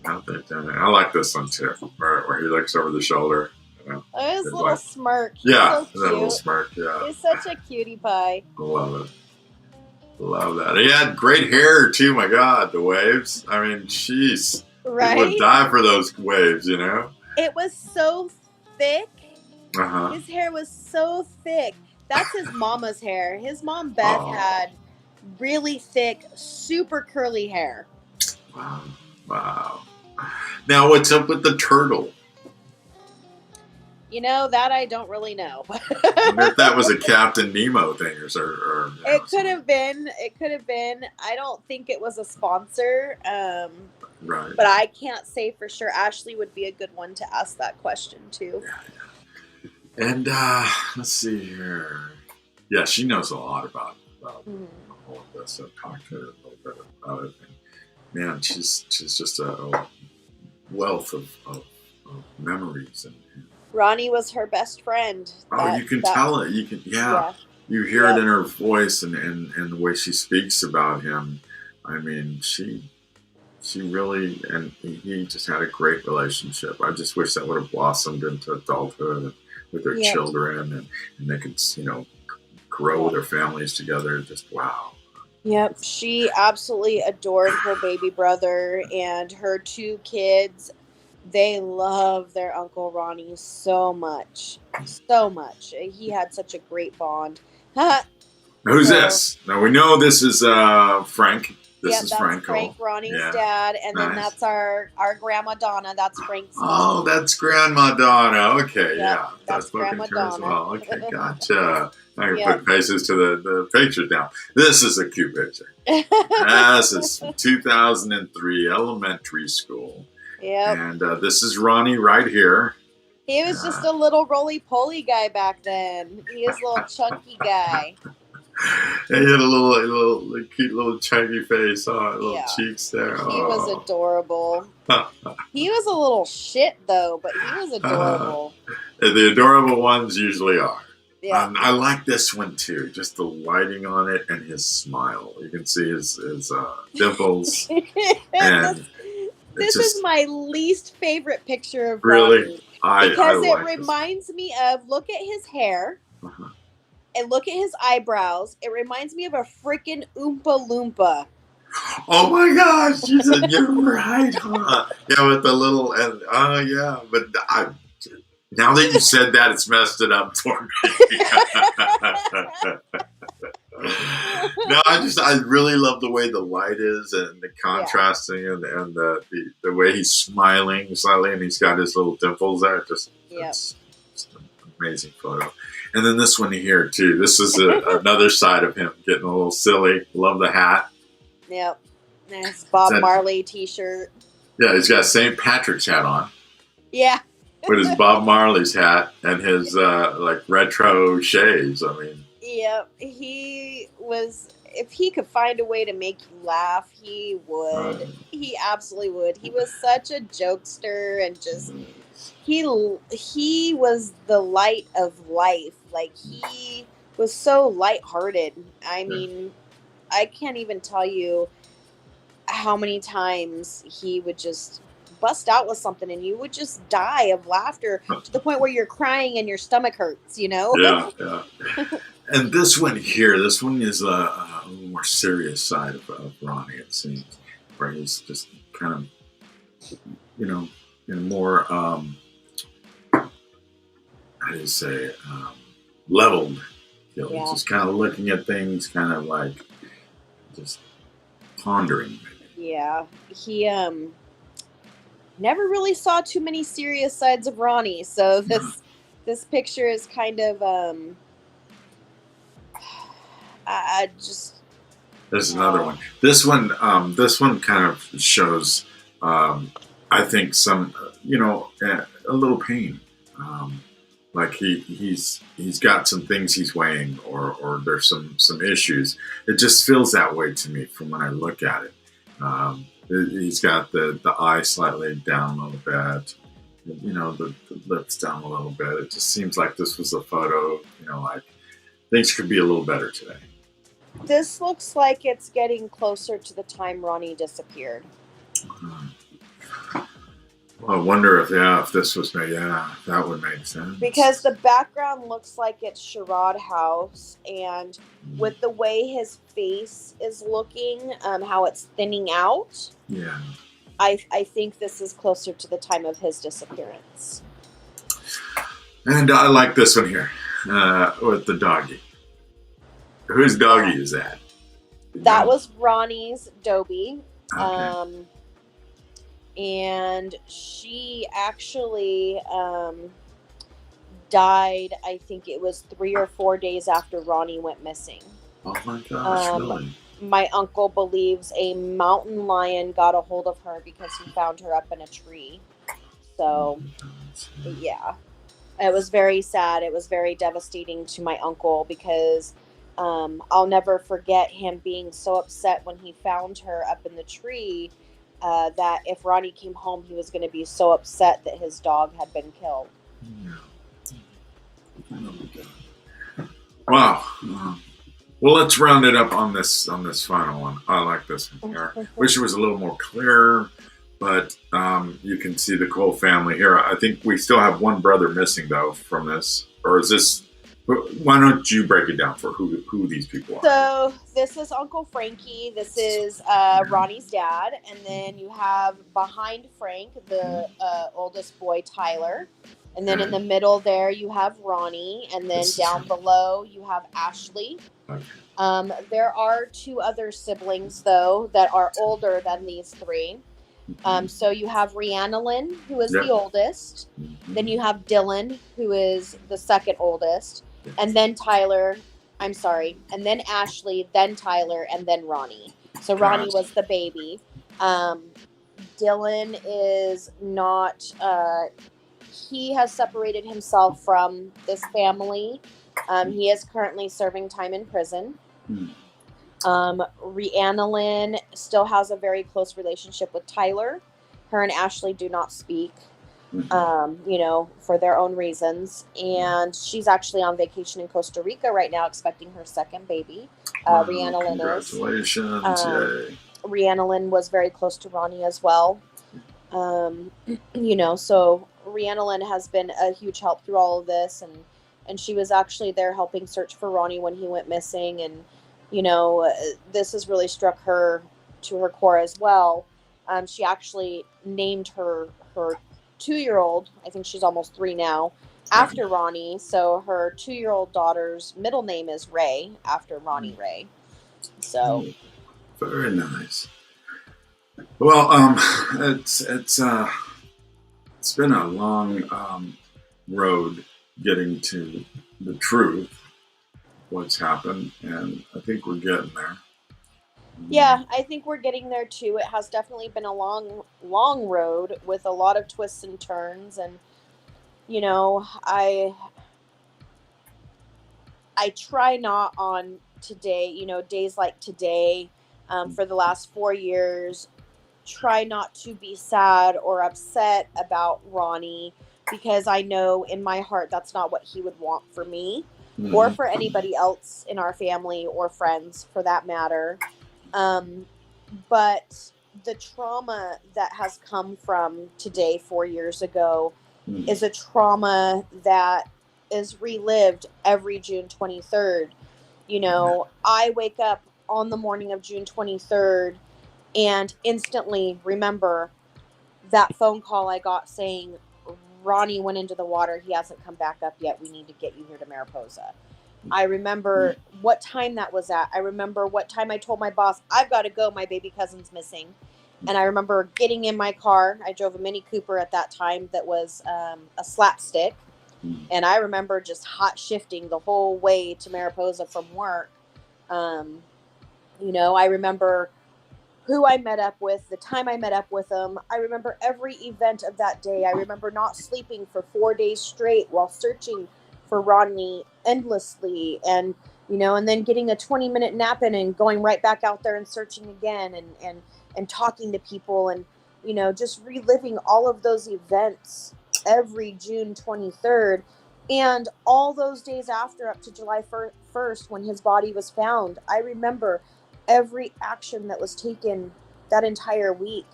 I like this one too, where he looks over the shoulder. You know, his little like, smirk. He's yeah, so cute. that little smirk. Yeah. He's such a cutie pie. I love it. Love that. He had great hair too. My God, the waves. I mean, jeez. Right. He would die for those waves, you know. It was so thick. Uh-huh. His hair was so thick. That's his mama's hair. His mom Beth had really thick, super curly hair. Wow. Wow. Now, what's up with the turtle? You know, that I don't really know. I wonder if that was a Captain Nemo thing or it could have been. It could have been. I don't think it was a sponsor. Right. But I can't say for sure. Ashley would be a good one to ask that question too. And let's see here. Yeah, she knows a lot about all of this. I've talked to her a little bit about it. And man, she's just a wealth of memories. And Ronnie was her best friend. You can tell it. You can, you hear it in her voice and the way she speaks about him. I mean, she really, and he just had a great relationship. I just wish that would have blossomed into adulthood with their children, and they could, grow their families together. Just wow. Yep, she absolutely adored her baby brother and her 2 kids. They love their Uncle Ronnie so much. So much. He had such a great bond. Who's this? Now we know this is Frank. This is Frank. Frank, Ronnie's dad, and then that's our Grandma Donna. That's Frank's mom. Oh, that's Grandma Donna. Okay, that's Grandma Donna. As well. Okay, gotcha. I can put faces to the pictures now. This is a cute picture. This is 2003 elementary school. Yep. And this is Ronnie right here. He was just a little roly-poly guy back then. He was a little chunky guy. He had a little cute little chunky face, little cheeks there. He was adorable. He was a little shit though, but he was adorable. The adorable ones usually are. Yeah. I like this one too. Just the lighting on it and his smile. You can see his dimples. And this is my least favorite picture of Ronnie. Really? Because it reminds me of, look at his hair. Uh-huh. And look at his eyebrows. It reminds me of a freaking Oompa Loompa. Oh my gosh, you're right, huh? Yeah, with the little, but now that you said that, it's messed it up for me. No, I really love the way the light is and the contrasting and the way he's smiling slightly, and he's got his little dimples there. It's an amazing photo. And then this one here too. This is another side of him getting a little silly. Love the hat. Yep. Nice Bob Marley t-shirt. Yeah, he's got St. Patrick's hat on. Yeah. With his Bob Marley's hat and his retro shades. I mean. Yep. He was, if he could find a way to make you laugh, he would. He absolutely would. He was such a jokester and just he was the light of life. Like, he was so lighthearted. I mean, I can't even tell you how many times he would just bust out with something and you would just die of laughter to the point where you're crying and your stomach hurts, Yeah. And this one is a little more serious side of Ronnie, it seems, where he's just kind of, in more, how do you say, leveled. He's just kind of looking at things, kind of like just pondering. Yeah, he never really saw too many serious sides of Ronnie, so this picture is kind of I just. There's another one. This one kind of shows, I think, some, a little pain. Like he's got some things he's weighing, or there's some issues. It just feels that way to me from when I look at it. He's got the eye slightly down a little bit, the lips down a little bit. It just seems like this was a photo, like things could be a little better today. This looks like it's getting closer to the time Ronnie disappeared. Well, I wonder if this was made, that would make sense. Because the background looks like it's Sherrod House, and with the way his face is looking, how it's thinning out, I think this is closer to the time of his disappearance. And I like this one here with the doggy. Whose doggy is that? That was Ronnie's Dobie. Okay. And she actually died, I think it was 3 or 4 days after Ronnie went missing. Oh my gosh, really? My uncle believes a mountain lion got a hold of her because he found her up in a tree. So, yeah. It was very sad. It was very devastating to my uncle because I'll never forget him being so upset when he found her up in the tree that if Ronnie came home, he was going to be so upset that his dog had been killed. Wow. Well, let's round it up on this final one. I like this one here. Wish it was a little more clear, but you can see the Cole family here. I think we still have one brother missing though from this, or is this? Why don't you break it down for who these people are? So this is Uncle Frankie. This is Ronnie's dad. And then you have behind Frank, the oldest boy, Tyler. And then in the middle there, you have Ronnie. And then down below, you have Ashley. Okay. There are 2 other siblings, though, that are older than these 3. So you have Rhiannon, who is the oldest. Then you have Dylan, who is the second oldest. And then and then Ashley, then Tyler, and then Ronnie. So Ronnie was the baby. Dylan is not, he has separated himself from this family. He is currently serving time in prison. Rhiannon still has a very close relationship with Tyler. Her and Ashley do not speak. For their own reasons. And she's actually on vacation in Costa Rica right now, expecting her second baby. Rhiannon congratulations. Yay. Rhiannon was very close to Ronnie as well. So Rhiannon has been a huge help through all of this. And she was actually there helping search for Ronnie when he went missing. And, this has really struck her to her core as well. She actually named her 2-year-old, I think she's almost 3 now, after Ronnie. So her 2-year-old daughter's middle name is Ray, after Ronnie Ray. So very nice. Well, it's been a long road getting to the truth, what's happened, and I think we're getting there. Yeah, I think we're getting there too. It has definitely been a long, long road with a lot of twists and turns. And, I try not on today, days like today, for the last 4 years, try not to be sad or upset about Ronnie, because I know in my heart that's not what he would want for me or for anybody else in our family or friends for that matter. But the trauma that has come from today, 4 years ago, is a trauma that is relived every June 23rd. I wake up on the morning of June 23rd and instantly remember that phone call I got saying, Ronnie went into the water. He hasn't come back up yet. We need to get you here to Mariposa. I remember what time that was at. I remember what time I told my boss, I've got to go. My baby cousin's missing. And I remember getting in my car. I drove a Mini Cooper at that time that was a slapstick. And I remember just hot shifting the whole way to Mariposa from work. Um, I remember who I met up with, the time I met up with them. I remember every event of that day. I remember not sleeping for 4 days straight while searching for Ronnie endlessly, and then getting a 20-minute nap in and going right back out there and searching again, and talking to people, and just reliving all of those events every June 23rd and all those days after, up to July 1st when his body was found. I remember every action that was taken that entire week,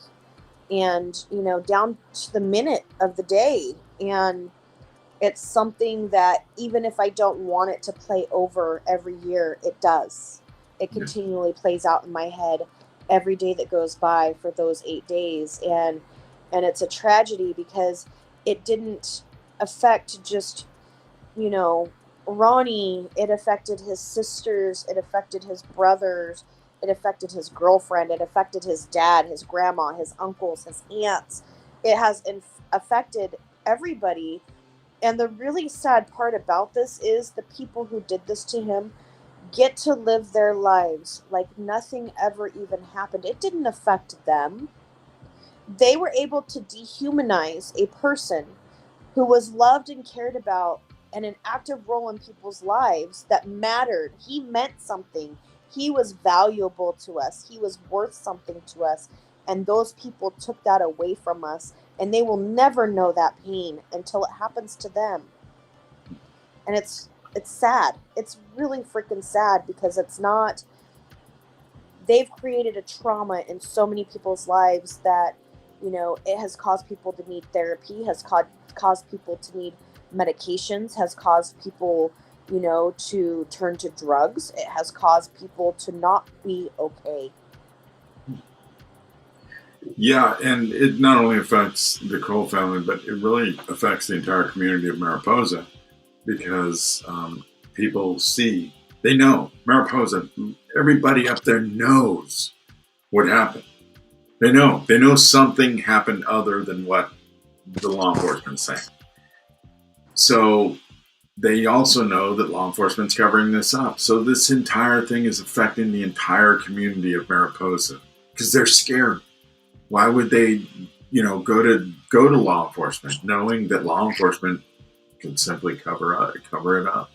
and down to the minute of the day. And it's something that, even if I don't want it to play over every year, it does. It Yeah. continually plays out in my head every day that goes by for those 8 days. And it's a tragedy because it didn't affect just you know, Ronnie. It affected his sisters, it affected his brothers, it affected his girlfriend, it affected his dad, his grandma, his uncles, his aunts. It has affected everybody. And the really sad part about this is the people who did this to him get to live their lives like nothing ever even happened. It didn't affect them. They were able to dehumanize a person who was loved and cared about, and an active role in people's lives that mattered. He meant something. He was valuable to us. He was worth something to us. And those people took that away from us. And they will never know that pain until it happens to them. And it's sad. It's really freaking sad, because it's not, they've created a trauma in so many people's lives that, it has caused people to need therapy, has caused people to need medications, has caused people, to turn to drugs. It has caused people to not be okay. Yeah, and it not only affects the Cole family, but it really affects the entire community of Mariposa, because people see, they know Mariposa. Everybody up there knows what happened. They know something happened other than what the law enforcement's saying. So they also know that law enforcement's covering this up. So this entire thing is affecting the entire community of Mariposa because they're scared. Why would they, go to law enforcement, knowing that law enforcement can simply cover it up?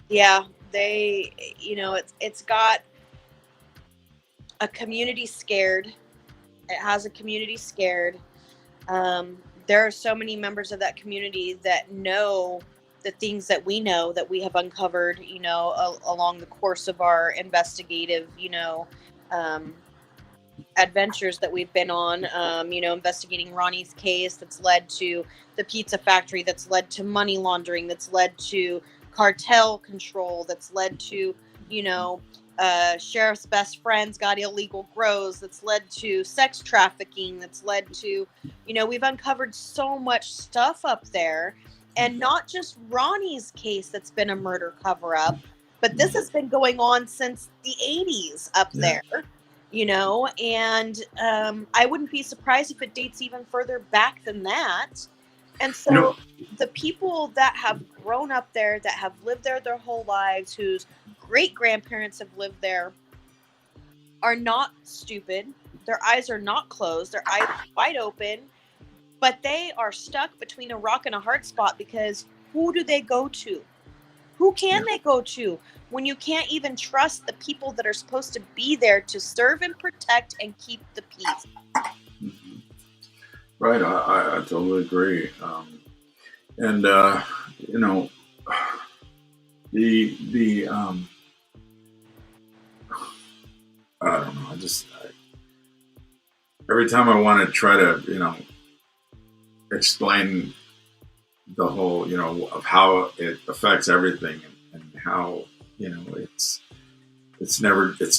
Yeah, it's got a community scared. It has a community scared. There are so many members of that community that know the things that we know, that we have uncovered, along the course of our investigative, adventures that we've been on, investigating Ronnie's case that's led to the pizza factory, that's led to money laundering, that's led to cartel control, that's led to, sheriff's best friends got illegal grows, that's led to sex trafficking, that's led to, we've uncovered so much stuff up there. And not just Ronnie's case that's been a murder cover-up, but this has been going on since the 80s up there. And I wouldn't be surprised if it dates even further back than that. And so the people that have grown up there, that have lived there their whole lives, whose great-grandparents have lived there, are not stupid. Their eyes are not closed. Their eyes are wide open. But they are stuck between a rock and a hard spot, because who do they go to? Who can they go to when you can't even trust the people that are supposed to be there to serve and protect and keep the peace? Mm-hmm. Right, I totally agree. And the I don't know. Every time I want to try to explain the whole of how it affects everything, and how it's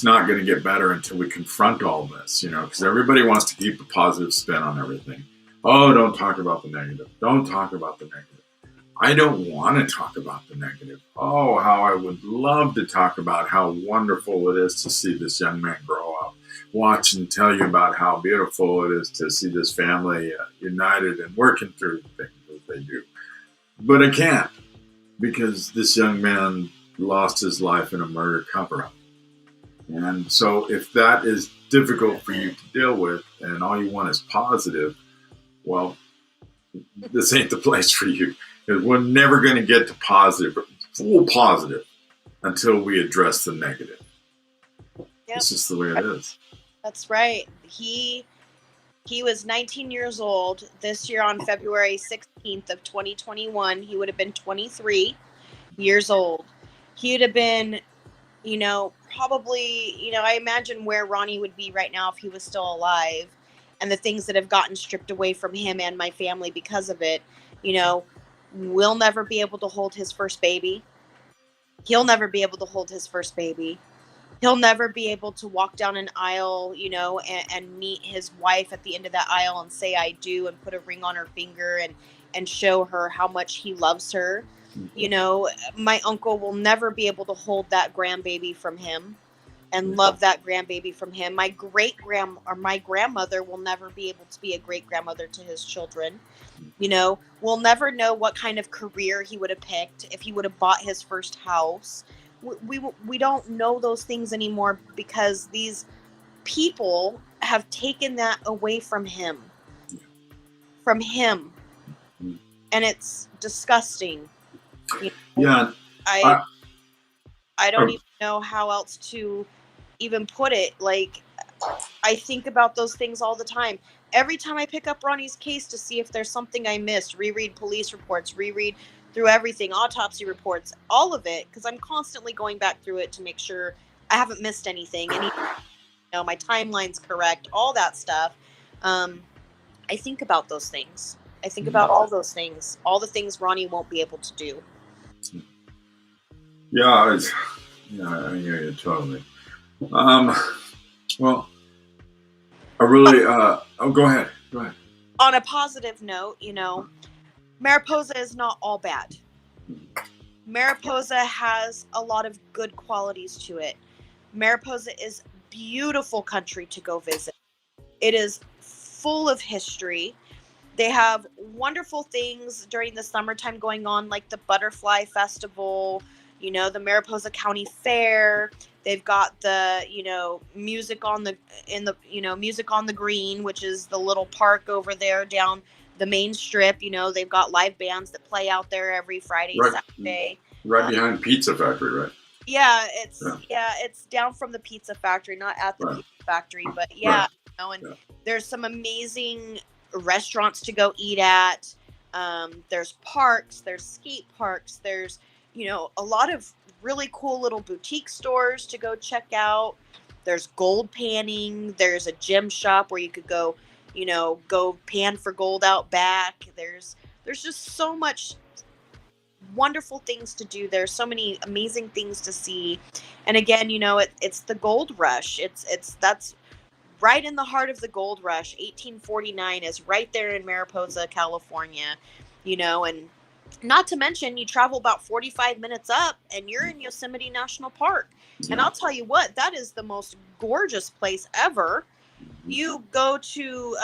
not going to get better until we confront all this, because everybody wants to keep a positive spin on everything. Oh, don't talk about the negative. Don't talk about the negative. I don't want to talk about the negative. Oh, how I would love to talk about how wonderful it is to see this young man grow up. Watch and tell you about how beautiful it is to see this family united and working through the things that they do. But I can't, because this young man lost his life in a murder cover-up. And so if that is difficult for you to deal with and all you want is positive, well, this ain't the place for you. Because we're never going to get to positive, full positive, until we address the negative. Yep. It's just the way it is. That's right. He was 19 years old this year on February 16th of 2021. He would have been 23 years old. He would have been, probably, I imagine where Ronnie would be right now if he was still alive, and the things that have gotten stripped away from him and my family because of it. We'll never be able to hold his first baby. He'll never be able to hold his first baby. He'll never be able to walk down an aisle, and meet his wife at the end of that aisle and say I do and put a ring on her finger and show her how much he loves her. My uncle will never be able to hold that grandbaby from him and love that grandbaby from him. My grandmother will never be able to be a great grandmother to his children. We'll never know what kind of career he would have picked if he would have bought his first house. We don't know those things anymore because these people have taken that away from him. And it's disgusting. Yeah. I don't even know how else to even put it. Like, I think about those things all the time. Every time I pick up Ronnie's case to see if there's something I missed, reread police reports, reread through everything, autopsy reports, all of it, because I'm constantly going back through it to make sure I haven't missed anything, my timeline's correct, all that stuff. I think about those things. I think about all those things, all the things Ronnie won't be able to do. Yeah, I hear you totally. Well, I really, go ahead. On a positive note, Mariposa is not all bad. Mariposa has a lot of good qualities to it. Mariposa is beautiful country to go visit. It is full of history. They have wonderful things during the summertime going on, like the Butterfly Festival, the Mariposa County Fair. They've got the, music on the green, which is the little park over there down the main strip. They've got live bands that play out there every Friday, Saturday. Right behind Pizza Factory, right? Yeah, it's down from the Pizza Factory, not at the Pizza Factory, but there's some amazing restaurants to go eat at. There's parks, there's skate parks, there's a lot of really cool little boutique stores to go check out. There's gold panning, there's a gem shop where you could go pan for gold out back. There's just so much wonderful things to do. There's so many amazing things to see. And again, it's the gold rush. That's right in the heart of the gold rush. 1849 is right there in Mariposa, California, and not to mention you travel about 45 minutes up and you're in Yosemite National Park. Yeah. And I'll tell you what, that is the most gorgeous place ever. You go to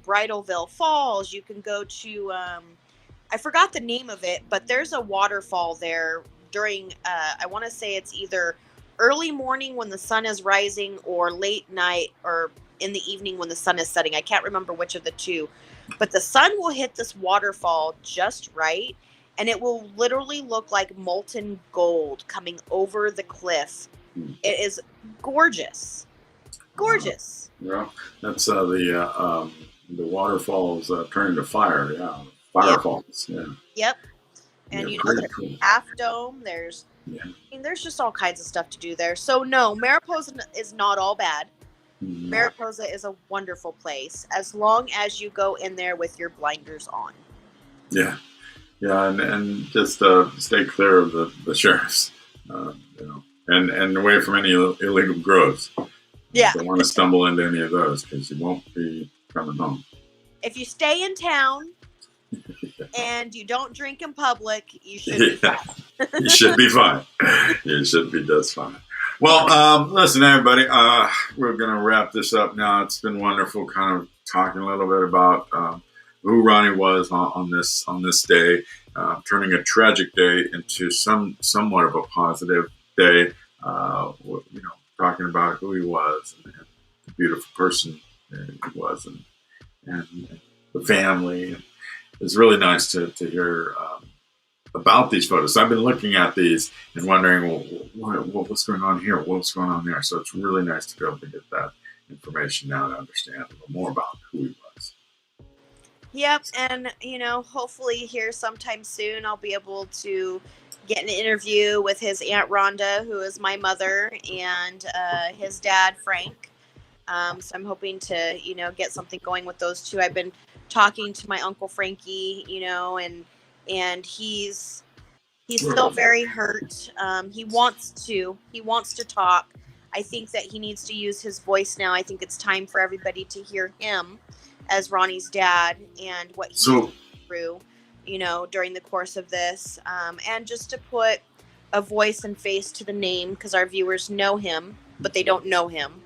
Bridalveil Falls. You can go to, I forgot the name of it, but there's a waterfall there during, I want to say it's either early morning when the sun is rising or late night or in the evening when the sun is setting. I can't remember which of the two, but the sun will hit this waterfall just right, and it will literally look like molten gold coming over the cliff. It is gorgeous. Gorgeous. Yeah, that's the waterfalls turning to fire. Yeah, firefalls. Yep. Yep. And there's cool. Half Dome. There's just all kinds of stuff to do there. So no, Mariposa is not all bad. Mariposa is a wonderful place as long as you go in there with your blinders on. Yeah, and just stay clear of the sheriffs, and away from any illegal grows. Yeah, you don't want to stumble into any of those because you won't be coming home. If you stay in town and you don't drink in public, you should be fine. You should be fine. You should be just fine. Well, listen, everybody, we're going to wrap this up now. It's been wonderful kind of talking a little bit about who Ronnie was on this day, turning a tragic day into somewhat of a positive day. talking about who he was and the beautiful person he was, and the family. It's really nice to hear about these photos. So I've been looking at these and wondering, well, what's going on here? What's going on there? So it's really nice to be able to get that information now to understand a little more about who he was. Yep, and hopefully here sometime soon I'll be able to get an interview with his Aunt Rhonda, who is my mother, and his dad Frank. So I'm hoping to get something going with those two. I've been talking to my Uncle Frankie, and he's still very hurt. He wants to talk. I think that he needs to use his voice now. I think it's time for everybody to hear him as Ronnie's dad and what he's So, through, during the course of this, and just to put a voice and face to the name, because our viewers know him, but they don't know him.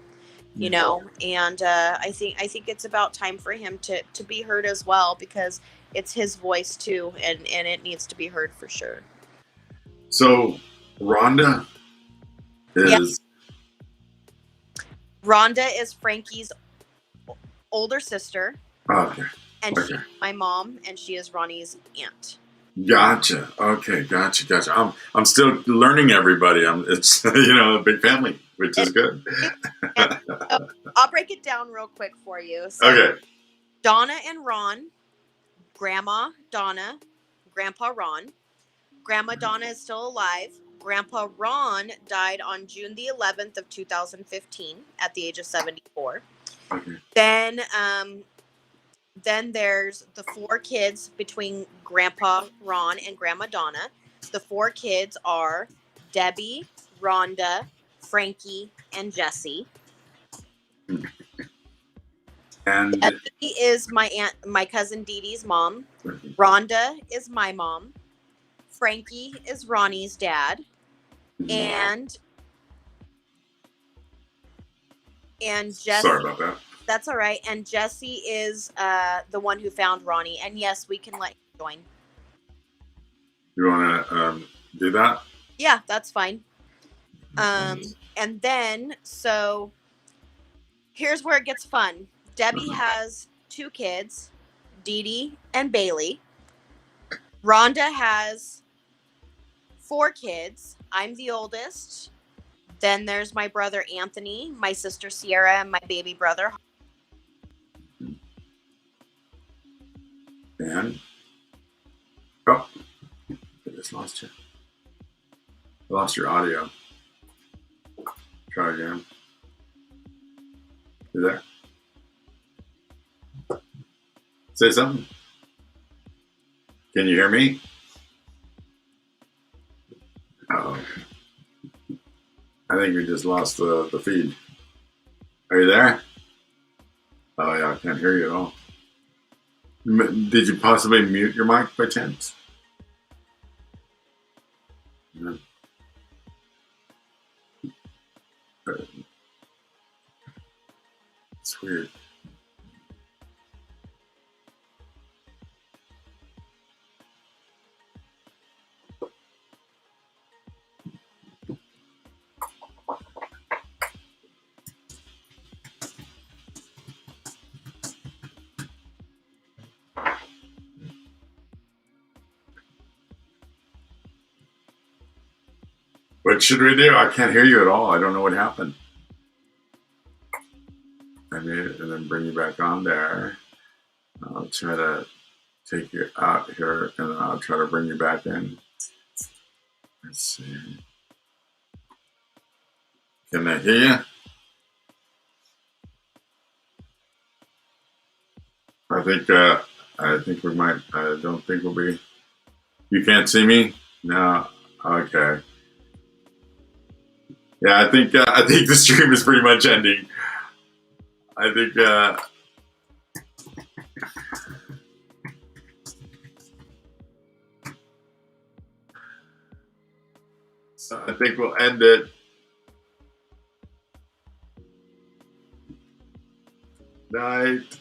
And I think it's about time for him to be heard as well, because it's his voice too, and it needs to be heard for sure. so Rhonda is. Rhonda is Frankie's older sister, Okay. and she's my mom, and she is Ronnie's aunt. Gotcha. Okay. Gotcha. I'm still learning everybody. It's a big family, which is good. I'll break it down real quick for you. So, Okay. Donna and Ron, Grandma Donna, Grandpa Ron. Grandma Donna is still alive. Grandpa Ron died on June the 11th of 2015 at the age of 74. Okay. Then there's the 4 kids between Grandpa Ron and Grandma Donna. The 4 kids are Debbie, Rhonda, Frankie, and Jesse. And Debbie is my cousin Dee Dee's mom. Rhonda is my mom. Frankie is Ronnie's dad. And Jesse. Sorry about that. That's all right. And Jesse is the one who found Ronnie. And yes, we can let him join. You want to do that? Yeah, that's fine. And then, so here's where it gets fun. Debbie has 2 kids, Dee Dee and Bailey. Rhonda has 4 kids. I'm the oldest. Then there's my brother Anthony, my sister Sierra, and my baby brother. And I just lost you. I lost your audio. Try again. You there? Say something. Can you hear me? Uh-oh. I think we just lost the feed. Are you there? Oh yeah, I can't hear you at all. Did you possibly mute your mic by chance? No. It's weird. What should we do? I can't hear you at all. I don't know what happened. I mute it and then bring you back on there. I'll try to take you out here and then I'll try to bring you back in. Let's see. Can I hear you? I think we might. I don't think we'll be. You can't see me? No. Okay. Yeah, I think the stream is pretty much ending. I think so I think we'll end it. Night.